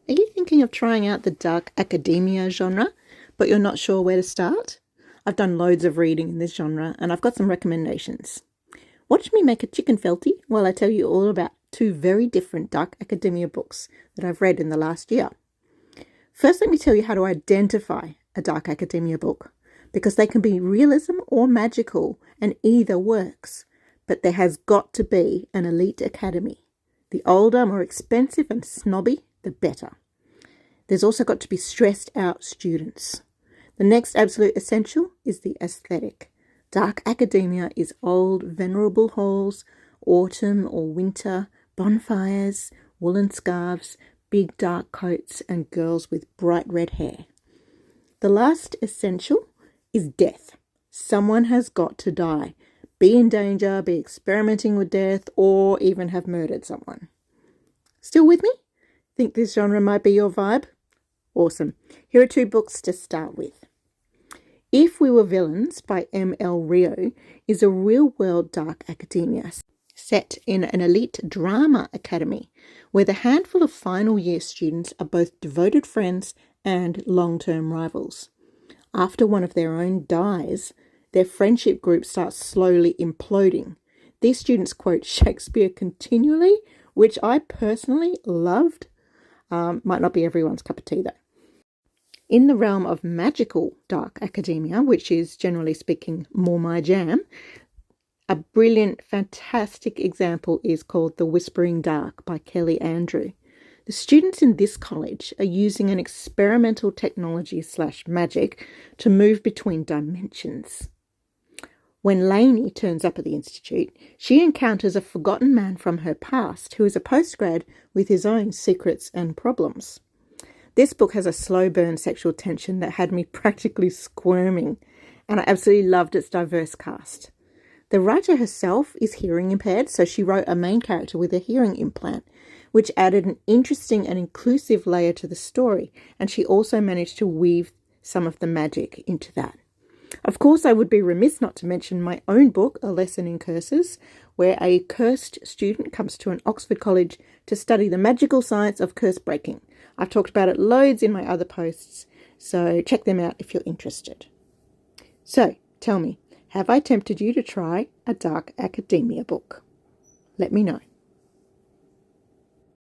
Are you thinking of trying out the dark academia genre, but you're not sure where to start? I've done loads of reading in this genre and I've got some recommendations. Watch me make a chicken felty while I tell you all about two very different dark academia books that I've read in the last year. First, let me tell you how to identify a dark academia book, because they can be realism or magical and either works, but there has got to be an elite academy. The older, more expensive and snobby, the better. There's also got to be stressed out students. The next absolute essential is the aesthetic. Dark academia is old, venerable halls, autumn or winter, bonfires, woolen scarves, big dark coats, and girls with bright red hair. The last essential is death. Someone has got to die, be in danger, be experimenting with death, or even have murdered someone. Still with me? Think this genre might be your vibe? Awesome. Here are two books to start with. If We Were Villains by M.L. Rio is a real-world dark academia set in an elite drama academy where the handful of final year students are both devoted friends and long-term rivals. After one of their own dies, their friendship group starts slowly imploding. These students quote Shakespeare continually, which I personally loved. Might not be everyone's cup of tea though. In the realm of magical dark academia, which is generally speaking more my jam, a brilliant, fantastic example is called The Whispering Dark by Kelly Andrew. The students in this college are using an experimental technology / magic to move between dimensions. When Lainey turns up at the institute, she encounters a forgotten man from her past who is a postgrad with his own secrets and problems. This book has a slow burn sexual tension that had me practically squirming, and I absolutely loved its diverse cast. The writer herself is hearing impaired, so she wrote a main character with a hearing implant, which added an interesting and inclusive layer to the story, and she also managed to weave some of the magic into that. Of course, I would be remiss not to mention my own book, A Lesson in Curses, where a cursed student comes to an Oxford college to study the magical science of curse breaking. I've talked about it loads in my other posts, so check them out if you're interested. So, tell me, have I tempted you to try a dark academia book? Let me know.